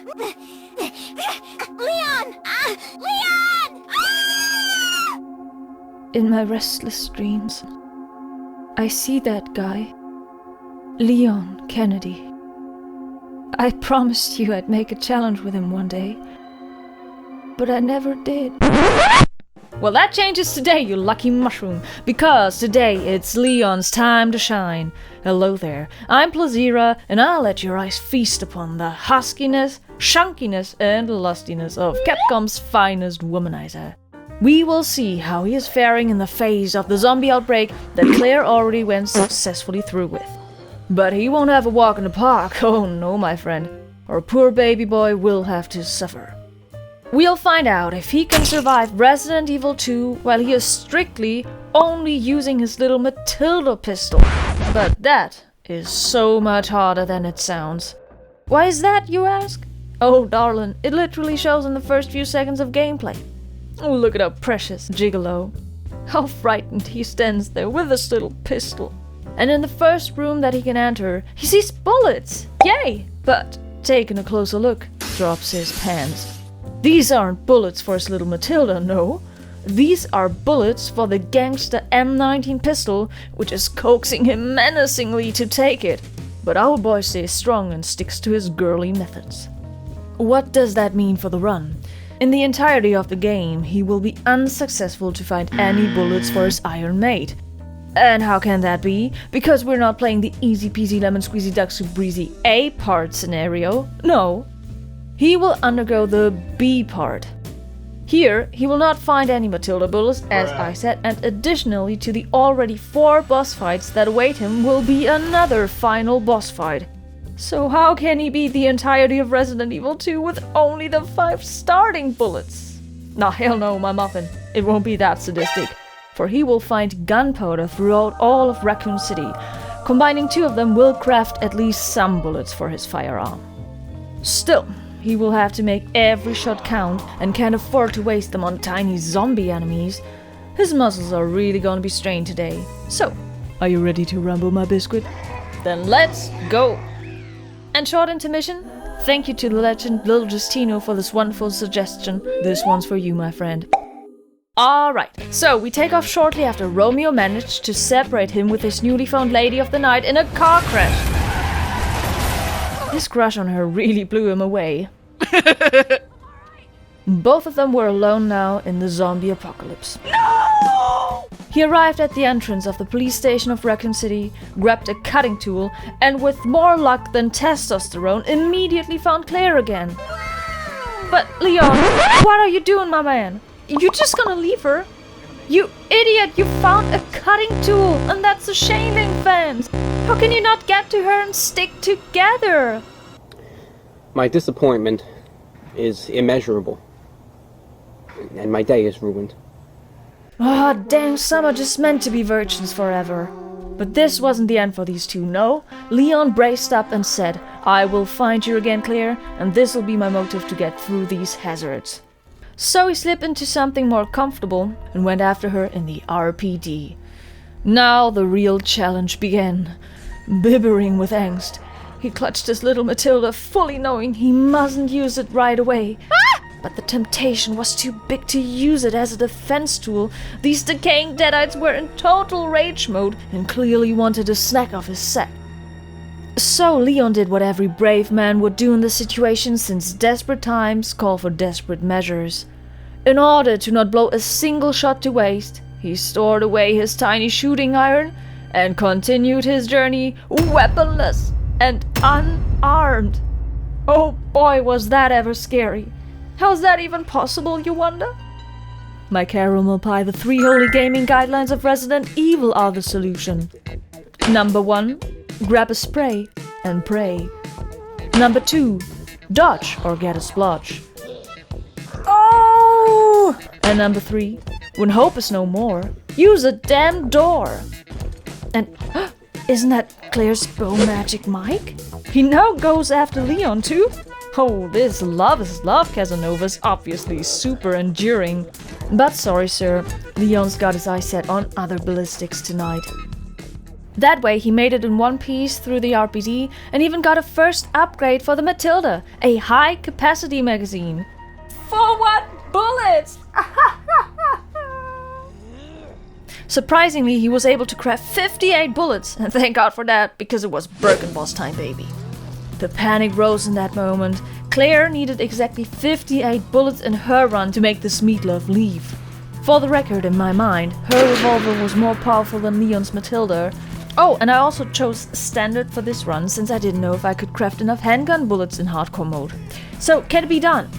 Leon! Leon! In my restless dreams, I see that guy, Leon Kennedy. I promised you I'd make a challenge with him one day, but I never did. Well, that changes today, you lucky mushroom, because today it's Leon's time to shine. Hello there, I'm Playsiera, and I'll let your eyes feast upon the huskiness, chunkiness, and lustiness of Capcom's finest womanizer. We will see how he is faring in the face of the zombie outbreak that Claire already went successfully through with. But he won't have a walk in the park, oh no, my friend. Our poor baby boy will have to suffer. We'll find out if he can survive Resident Evil 2 while he is strictly only using his little Matilda pistol. But that is so much harder than it sounds. Why is that, you ask? Oh, darling, it literally shows in the first few seconds of gameplay. Oh, look at our precious gigolo. How frightened he stands there with his little pistol. And in the first room that he can enter, he sees bullets! Yay! But, taking a closer look, drops his pants. These aren't bullets for his little Matilda, no. These are bullets for the gangster M19 pistol, which is coaxing him menacingly to take it. But our boy stays strong and sticks to his girly methods. What does that mean for the run? In the entirety of the game, he will be unsuccessful to find any bullets for his iron mate. And how can that be? Because we're not playing the easy peasy lemon squeezy duck soup breezy A part scenario. No. He will undergo the B part. Here, he will not find any Matilda bullets, as I said, and additionally to the already 4 boss fights that await him will be another final boss fight. So how can he beat the entirety of Resident Evil 2 with only the 5 starting bullets? Nah, hell no, my muffin. It won't be that sadistic. For he will find gunpowder throughout all of Raccoon City. Combining 2 of them will craft at least some bullets for his firearm. Still, he will have to make every shot count and can't afford to waste them on tiny zombie enemies. His muscles are really gonna be strained today. So, are you ready to rumble, my biscuit? Then let's go! And short intermission, thank you to the legend Lil Justino for this wonderful suggestion. This one's for you, my friend. Alright, so we take off shortly after Romeo managed to separate him with his newly found lady of the night in a car crash. His crush on her really blew him away. Both of them were alone now in the zombie apocalypse. No! He arrived at the entrance of the police station of Raccoon City, grabbed a cutting tool, and with more luck than testosterone, immediately found Claire again. But Leon, what are you doing, my man? You just gonna leave her? You idiot, you found a cutting tool, and that's a shaming fence. How can you not get to her and stick together? My disappointment is immeasurable, and my day is ruined. Ah, dang, some are just meant to be virgins forever. But this wasn't the end for these two, no. Leon braced up and said, I will find you again, Claire, and this will be my motive to get through these hazards. So he slipped into something more comfortable and went after her in the RPD. Now the real challenge began. Bibbering with angst, he clutched his little Matilda, fully knowing he mustn't use it right away. But the temptation was too big to use it as a defense tool. These decaying deadites were in total rage mode and clearly wanted a snack off his sack. So Leon did what every brave man would do in this situation, since desperate times call for desperate measures. In order to not blow a single shot to waste, he stored away his tiny shooting iron and continued his journey weaponless and unarmed. Oh boy, was that ever scary. How's that even possible, you wonder? My caramel pie, the 3 holy gaming guidelines of Resident Evil are the solution. Number 1, grab a spray and pray. Number 2, dodge or get a splotch. Oh! And number 3, when hope is no more, use a damn door. And isn't that Claire's bow magic mic? He now goes after Leon too? Oh, this love is love Casanova is obviously super enduring. But sorry sir, Leon's got his eyes set on other ballistics tonight. That way he made it in one piece through the RPD and even got a first upgrade for the Matilda, a high-capacity magazine. For what? Bullets! Surprisingly, he was able to craft 58 bullets, and thank God for that, because it was Birkin boss time, baby. The panic rose in that moment. Claire needed exactly 58 bullets in her run to make this meatloaf leave. For the record, in my mind, her revolver was more powerful than Leon's Matilda. Oh, and I also chose standard for this run, since I didn't know if I could craft enough handgun bullets in hardcore mode. So, can it be done?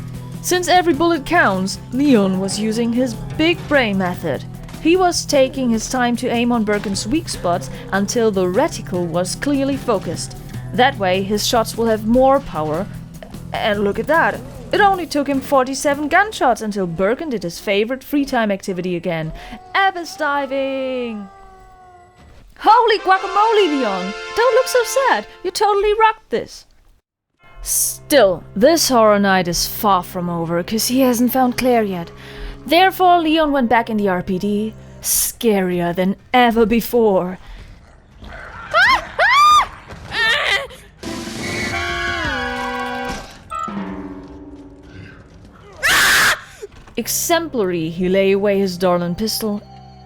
Since every bullet counts, Leon was using his big brain method. He was taking his time to aim on Birkin's weak spots until the reticle was clearly focused. That way, his shots will have more power. And look at that! It only took him 47 gunshots until Birkin did his favorite free time activity again. Abyss diving! Holy guacamole, Leon! Don't look so sad! You totally rocked this! Still, this horror night is far from over, cause he hasn't found Claire yet. Therefore, Leon went back in the RPD, scarier than ever before. Exemplary, he lay away his darling pistol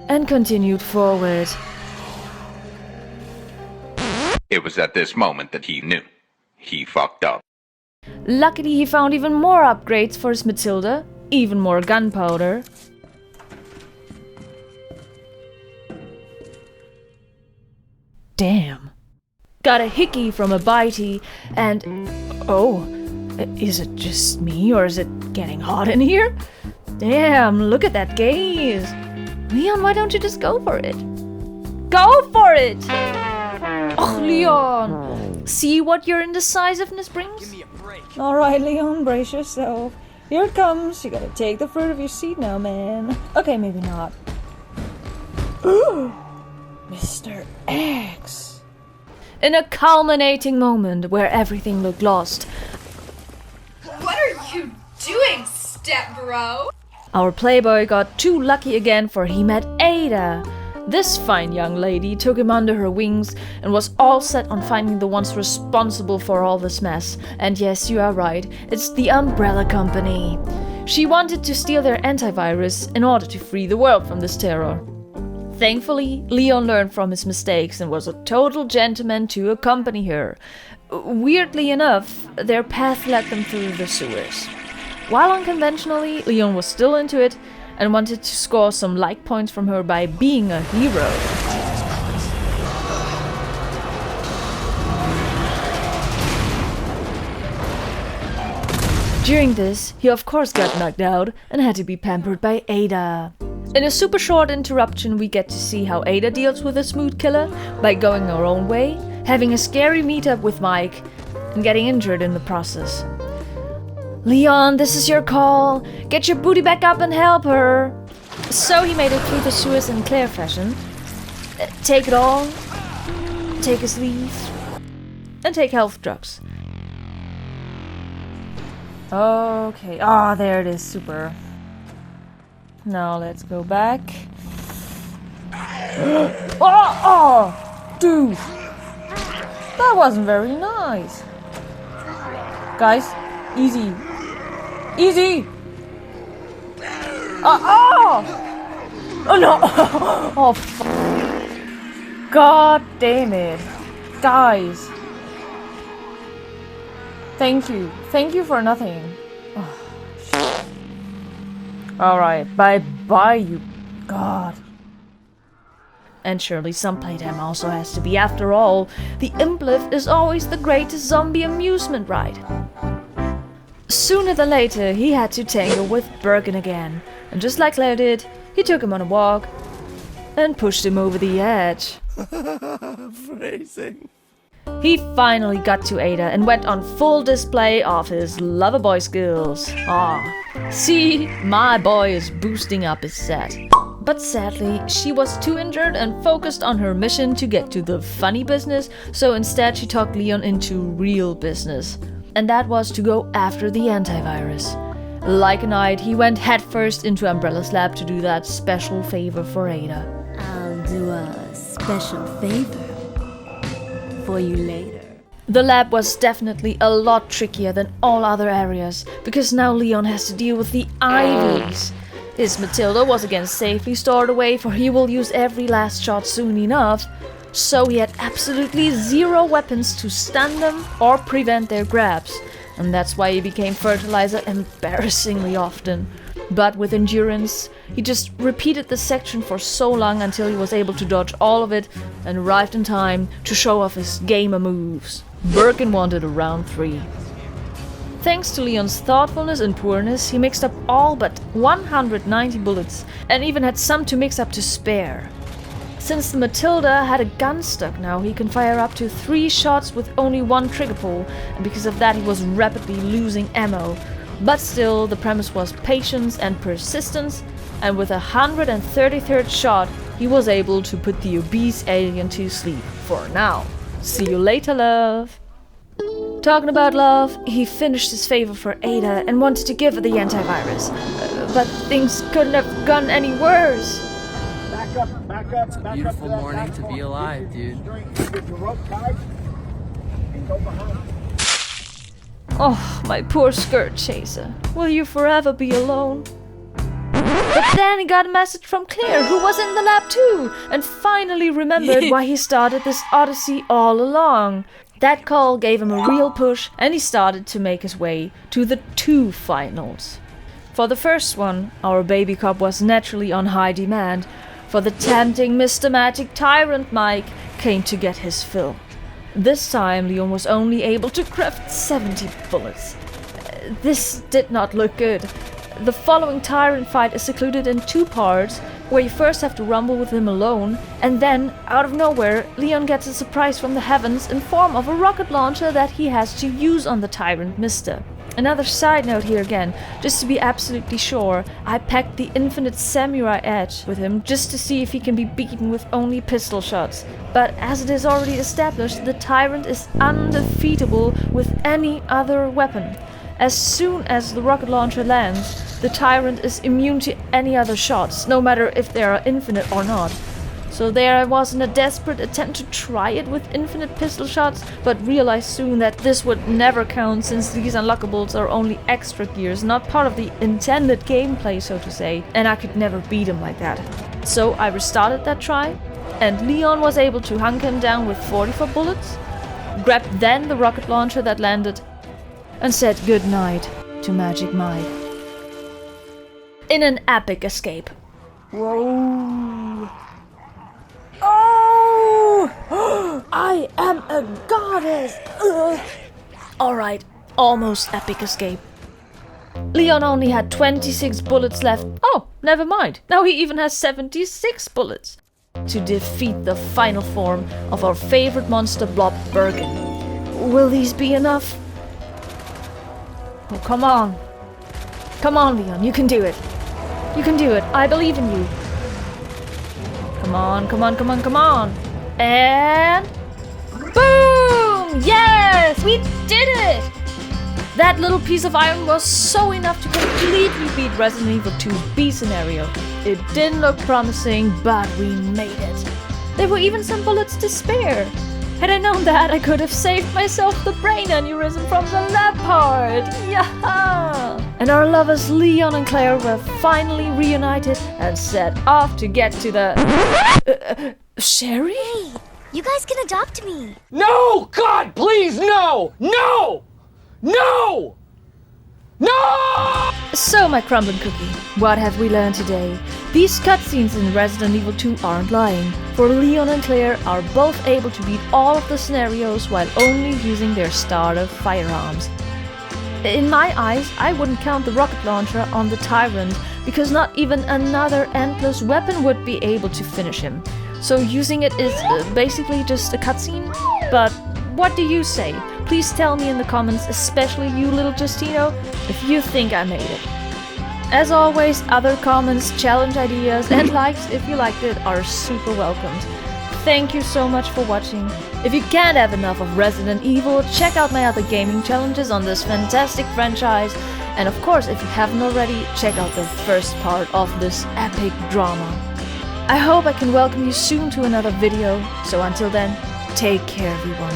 and continued forward. It was at this moment that he knew. He fucked up. Luckily, he found even more upgrades for his Matilda, even more gunpowder. Damn. Got a hickey from a bitey, and... oh, is it just me, or is it getting hot in here? Damn, look at that gaze. Leon, why don't you just go for it? Go for it! Oh, Leon! See what your indecisiveness brings? Give me a break. Alright, Leon, brace yourself. Here it comes. You gotta take the fruit of your seed now, man. Okay, maybe not. Mr. X. In a culminating moment where everything looked lost, What are you doing, step bro? our playboy got too lucky again, for he met Ada. This fine young lady took him under her wings and was all set on finding the ones responsible for all this mess. And yes, you are right, it's the Umbrella Company. She wanted to steal their antivirus in order to free the world from this terror. Thankfully, Leon learned from his mistakes and was a total gentleman to accompany her. Weirdly enough, their path led them through the sewers. While unconventionally, Leon was still into it and wanted to score some like points from her by being a hero. During this, he of course got knocked out and had to be pampered by Ada. In a super short interruption, we get to see how Ada deals with a smooth killer by going her own way, having a scary meetup with Mike, and getting injured in the process. Leon, this is your call. Get your booty back up and help her. So he made it through the sewers in Claire fashion. Take it all, take his leave, and take health drops. Okay, there it is, super. Now let's go back. Dude! That wasn't very nice. Guys, easy. Easy! Oh no! Oh, God damn it. Guys. Thank you. Thank you for nothing. Oh, alright, bye-bye, you... God. And surely some playtime also has to be. After all, the Implift is always the greatest zombie amusement ride. Sooner than later, he had to tangle with Birkin again. And just like Claire did, he took him on a walk and pushed him over the edge. Phrasing. He finally got to Ada and went on full display of his lover boy skills. See, my boy is boosting up his set. But sadly, she was too injured and focused on her mission to get to the funny business, so instead she talked Leon into real business. And that was to go after the antivirus. Like an I'd, he went headfirst into Umbrella's lab to do that special favor for Ada. I'll do a special favor. for you later. The lab was definitely a lot trickier than all other areas, because now Leon has to deal with the IVs. His Matilda was again safely stored away, for he will use every last shot soon enough, so he had absolutely zero weapons to stun them or prevent their grabs, and that's why he became Fertilizer embarrassingly often. But with endurance, he just repeated the section for so long until he was able to dodge all of it and arrived in time to show off his gamer moves. Birkin wanted a round 3. Thanks to Leon's thoughtfulness and poorness, he mixed up all but 190 bullets and even had some to mix up to spare. Since the Matilda had a gun stock now, he can fire up to 3 shots with only 1 trigger pull, and because of that he was rapidly losing ammo. But still, the premise was patience and persistence, and with a 133rd shot, he was able to put the obese alien to sleep for now. See you later, love. Talking about love, he finished his favor for Ada and wanted to give her the antivirus. But things couldn't have gone any worse. Back up. It's a beautiful morning to be alive, dude. Oh, my poor skirt chaser. Will you forever be alone? But then he got a message from Claire, who was in the lab too, and finally remembered why he started this odyssey all along. That call gave him a real push, and he started to make his way to the 2 finals. For the first one, our baby cop was naturally on high demand, for the tempting Mr. Magic Tyrant Mike came to get his fill. This time Leon was only able to craft 70 bullets. This did not look good. The following Tyrant fight is secluded in 2 parts, where you first have to rumble with him alone, and then, out of nowhere, Leon gets a surprise from the heavens in form of a rocket launcher that he has to use on the Tyrant Mister. Another side note here again, just to be absolutely sure, I packed the Infinite Samurai Edge with him just to see if he can be beaten with only pistol shots. But as it is already established, the Tyrant is undefeatable with any other weapon. As soon as the rocket launcher lands, the Tyrant is immune to any other shots, no matter if they are infinite or not. So there I was in a desperate attempt to try it with infinite pistol shots, but realized soon that this would never count since these unlockables are only extra gears, not part of the intended gameplay, so to say, and I could never beat him like that. So I restarted that try, and Leon was able to hunt him down with 44 bullets, grabbed then the rocket launcher that landed, and said goodnight to Magic Mike. In an epic escape. Whoa. Oh! I am a goddess! Alright, almost epic escape. Leon only had 26 bullets left. Oh, never mind. Now he even has 76 bullets to defeat the final form of our favorite monster blob, Birkin. Will these be enough? Oh, come on. Come on, Leon, you can do it. You can do it. I believe in you. Come on, come on, come on, come on. And... boom! Yes! We did it! That little piece of iron was so enough to completely beat Resident Evil 2's B scenario. It didn't look promising, but we made it. There were even some bullets to spare. Had I known that, I could have saved myself the brain aneurysm from the lab part! Yaha! And our lovers Leon and Claire were finally reunited and set off to get to the... Sherry? Hey, you guys can adopt me. No! God, please, no! No! No! No! So, my crumbling cookie, what have we learned today? These cutscenes in Resident Evil 2 aren't lying, for Leon and Claire are both able to beat all of the scenarios while only using their starter firearms. In my eyes, I wouldn't count the rocket launcher on the Tyrant, because not even another endless weapon would be able to finish him. So using it is basically just a cutscene? But what do you say? Please tell me in the comments, especially you little Justino, if you think I made it. As always, other comments, challenge ideas, and likes if you liked it are super welcomed. Thank you so much for watching. If you can't have enough of Resident Evil, check out my other gaming challenges on this fantastic franchise. And of course, if you haven't already, check out the first part of this epic drama. I hope I can welcome you soon to another video. So until then, Take care, everyone.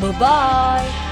Bye-bye.